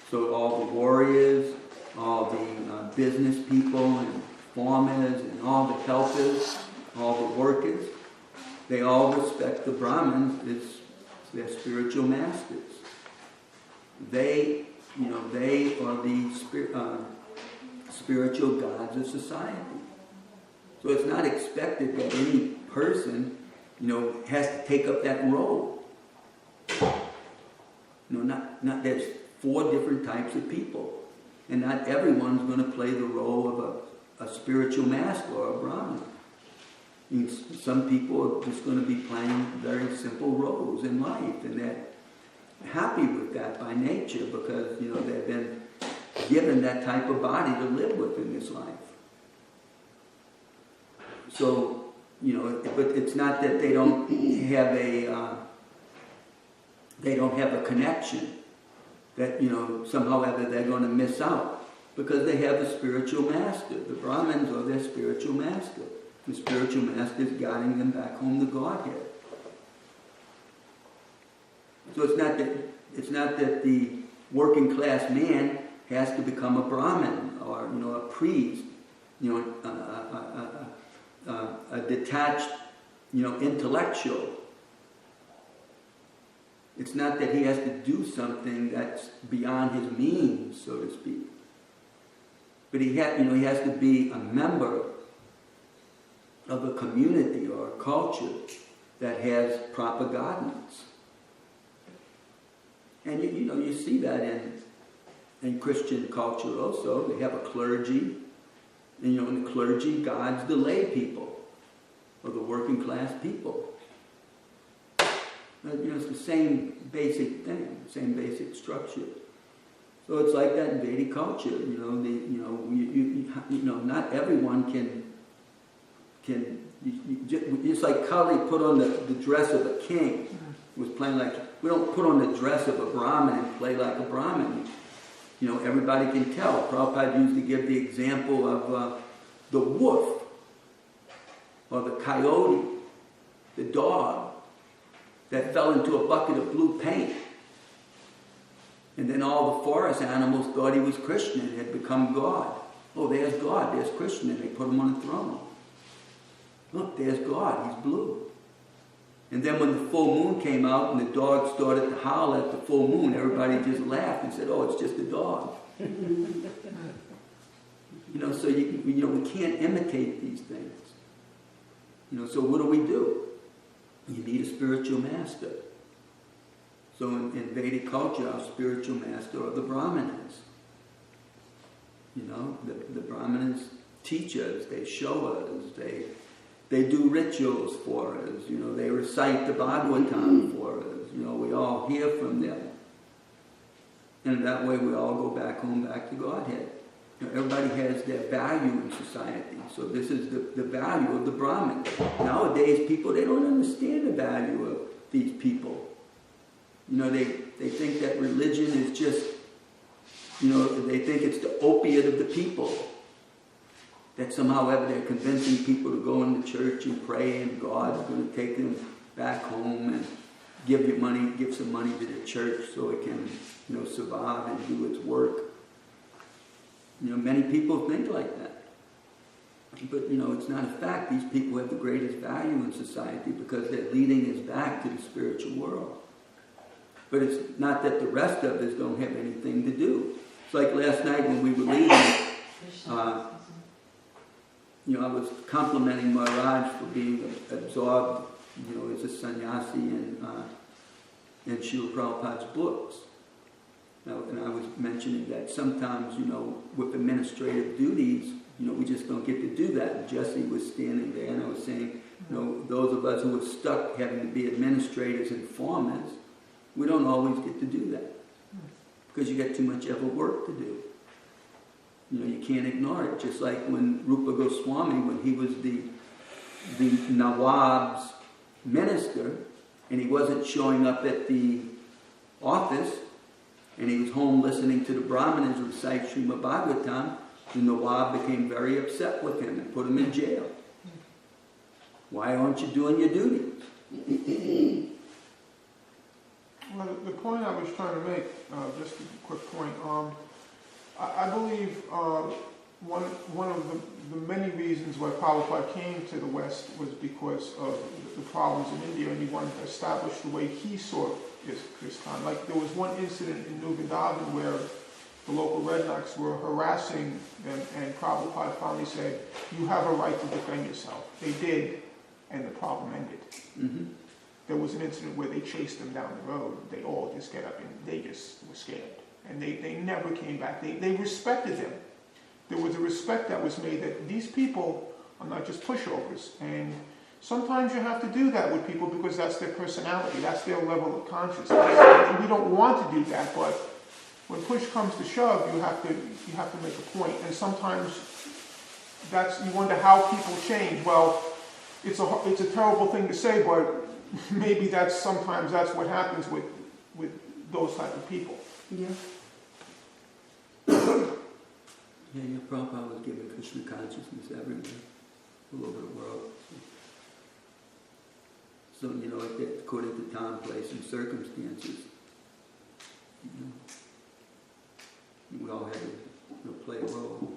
So all the warriors, all the business people and farmers and all the helpers, all the workers, they all respect the Brahmins as their spiritual masters. They are the spiritual gods of society. So it's not expected that any person, has to take up that role. There's 4 different types of people. And not everyone's going to play the role of a spiritual master or a Brahmin. Some people are just going to be playing very simple roles in life, and they're happy with that by nature because, they've been given that type of body to live with in this life. So, but it's not that they don't have a connection that, somehow ever they're going to miss out, because they have a spiritual master. The Brahmins are their spiritual master. The spiritual master is guiding them back home to Godhead. So it's not that the working class man has to become a Brahmin or a priest, a detached intellectual. It's not that he has to do something that's beyond his means, so to speak. But he has to be a member of a community or a culture that has proper guidance. And you see that in Christian culture also. They have a clergy, And and the clergy guides the lay people, or the working class people. It's the same basic thing, same basic structure. So it's like that in Vedic culture. Not everyone can. It's like Kali put on the dress of a king. He was playing like, we don't put on the dress of a Brahmin and play like a Brahmin. Everybody can tell. Prabhupada used to give the example of the wolf, or the coyote, the dog, that fell into a bucket of blue paint. And then all the forest animals thought he was Krishna and had become God. Oh, there's God, there's Krishna, and they put him on a throne. Look, there's God, he's blue. And then when the full moon came out and the dog started to howl at the full moon, everybody just laughed and said, oh, it's just a dog. So we can't imitate these things. So what do? You need a spiritual master. So in Vedic culture, our spiritual master are the Brahmanas. The Brahmanas teach us, they show us, they do rituals for us, they recite the Bhagavatam for us, we all hear from them. And that way we all go back home, back to Godhead. Everybody has their value in society. So this is the value of the Brahmin. Nowadays people, they don't understand the value of these people. They think that religion is just, they think it's the opiate of the people. That somehow ever they're convincing people to go into church and pray, and God is going to take them back home and give some money to the church so it can, survive and do its work. Many people think like that. But, it's not a fact. These people have the greatest value in society because they're leading us back to the spiritual world. But it's not that the rest of us don't have anything to do. It's like last night when we were leaving, I was complimenting Maharaj for being absorbed, as a sannyasi in Srila Prabhupada's books. And I was mentioning that sometimes, with administrative duties, we just don't get to do that. And Jesse was standing there, and I was saying, those of us who are stuck having to be administrators and farmers, we don't always get to do that because you got too much other work to do. You can't ignore it. Just like when Rupa Goswami, when he was the Nawab's minister, and he wasn't showing up at the office, and he was home listening to the Brahmanas recite Srimad Bhagavatam, the Nawab became very upset with him and put him in jail. Why aren't you doing your duties? Well, the point I was trying to make, just a quick point, I believe one of the many reasons why Prabhupada came to the West was because of the problems in India, and he wanted to establish the way he saw ISKCON. Like there was one incident in New Vrindavan where the local rednecks were harassing them, and Prabhupada finally said, you have a right to defend yourself. They did, and the problem ended. Mm-hmm. There was an incident where they chased them down the road. They all just get up and they just were scared. And they never came back. They respected them. There was a respect that was made that these people are not just pushovers. And sometimes you have to do that with people because that's their personality. That's their level of consciousness. And we don't want to do that, but when push comes to shove, you have to make a point. And sometimes you wonder how people change. Well, it's a terrible thing to say, but maybe sometimes that's what happens with those type of people. Yeah. Prabhupada was giving Krishna consciousness everywhere, all over the world. So, according to time, place, and circumstances, we all had to play a role,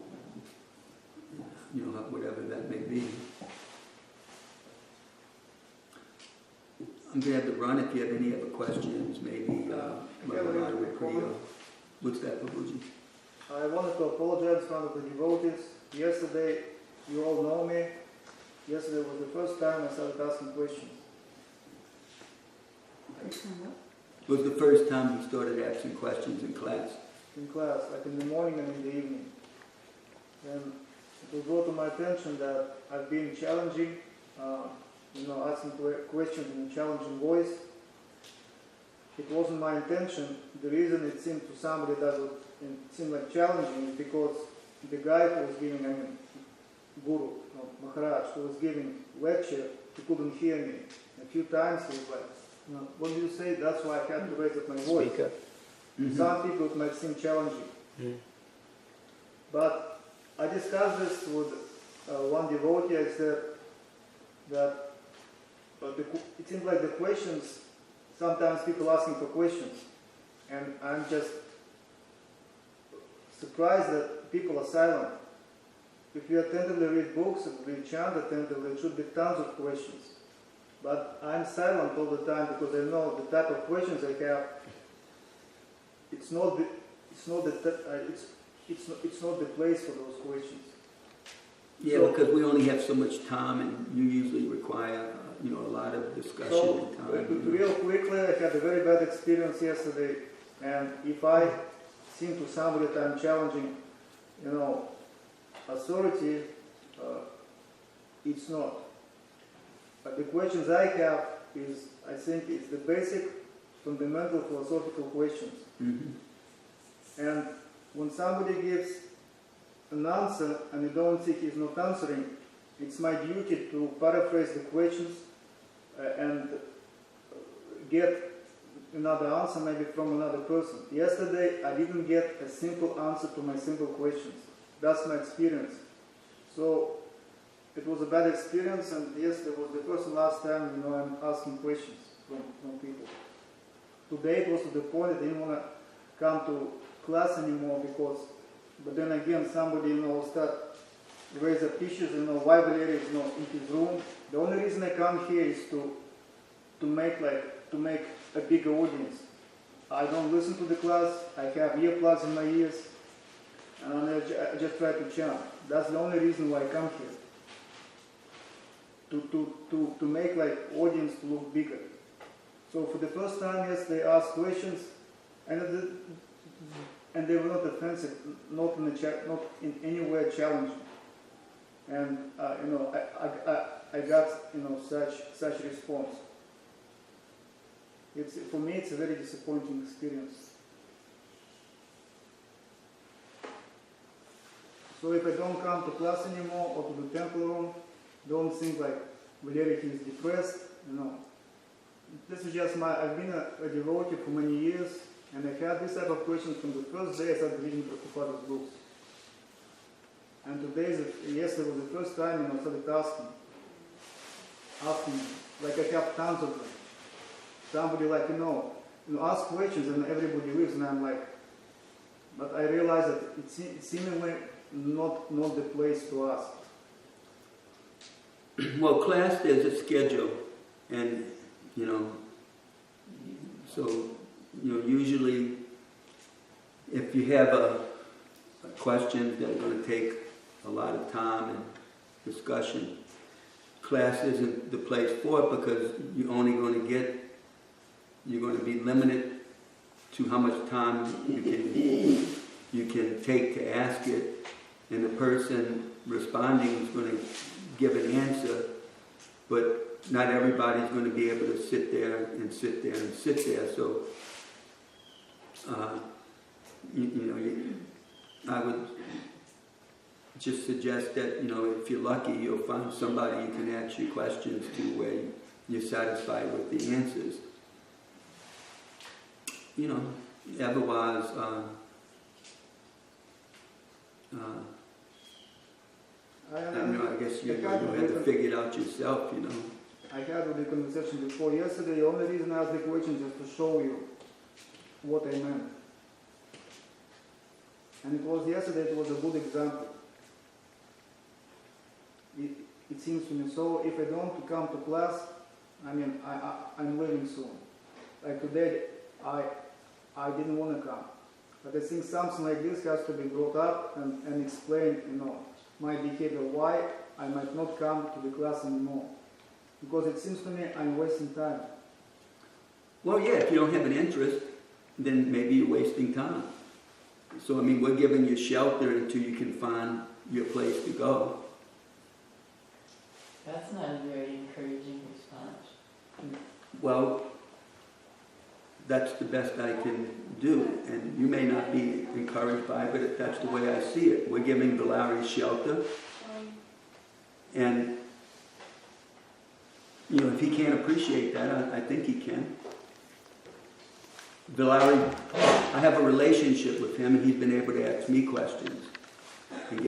whatever that may be. I'm glad to run if you have any other questions, maybe what's that, Prabhuji? I wanted to apologize in front of the devotees. Yesterday, you all know me. Yesterday was the first time I started asking questions. It was the first time you started asking questions in class. In class, like in the morning and in the evening. And it was brought to my attention that I've been challenging, asking questions in a challenging voice. It wasn't my intention. The reason it seemed to somebody that it seemed like challenging is because the guy who was giving, Guru, Maharaj, who was giving lecture, he couldn't hear me. A few times he was like, what do you say? That's why I had to raise up my voice. Speak up. Mhm. Some people it might seem challenging. But I discussed this with one devotee. I said that it seems like the questions, sometimes people asking for questions, and I'm just surprised that people are silent. If you attentively read books, if you chant attentively, there should be tons of questions. But I'm silent all the time because I know the type of questions I have. It's not the place for those questions. Yeah, So- because we only have so much time, and you usually require, a lot of discussion So, and time. real quickly, I had a very bad experience yesterday, and if I seem to somebody that I'm challenging, authority, it's not. But the questions I have is, I think, it's the basic, fundamental philosophical questions. Mhm. And when somebody gives an answer and you don't think he's not answering, it's my duty to paraphrase the questions and get another answer maybe from another person. Yesterday I didn't get a simple answer to my simple questions. That's my experience. So it was a bad experience, and yesterday was the first and last time I'm asking questions from people. Today it was to the point that I didn't want to come to class anymore but then again somebody start raise up issues, why Valery is not in his room. The only reason I come here is to make a bigger audience. I don't listen to the class, I have earplugs in my ears, and I just try to chant. That's the only reason why I come here. To make audience to look bigger. So for the first time yesterday I asked questions, and they were not offensive, not in any way challenging. And I got such response. For me it's a very disappointing experience. So if I don't come to class anymore or to the temple room, don't think like Valery is depressed. This is just I've been a devotee for many years, and I had this type of questions from the first day I started reading Prabhupada's books. And yesterday was the first time I started asking, like I have tons of them. Somebody ask questions and everybody leaves, and I'm like, but I realize that it's seemingly not the place to ask. Well, class, there's a schedule, and so usually if you have a questions that are going to take a lot of time and discussion, class isn't the place for it, because you're going to be limited to how much time you can take to ask it, and the person responding is going to give an answer, but not everybody's going to be able to sit there. So, I would just suggest that, if you're lucky, you'll find somebody you can ask your questions to where you're satisfied with the answers. Otherwise, I guess you have to figure it out yourself, I had the conversation before. Yesterday, the only reason I asked the question is to show you what I meant. And yesterday it was a good example. It seems to me. So if I don't come to class, I'm leaving soon. Like today, I didn't want to come. But I think something like this has to be brought up and explained, my behavior, why I might not come to the class anymore. Because it seems to me I'm wasting time. Well, yeah, if you don't have an interest, then maybe you're wasting time. So, we're giving you shelter until you can find your place to go. That's not a very encouraging response. Well, that's the best I can do, and you may not be encouraged by it, but that's the way I see it. We're giving Valari shelter, and if he can't appreciate that, I think he can. Valari, I have a relationship with him, and he's been able to ask me questions.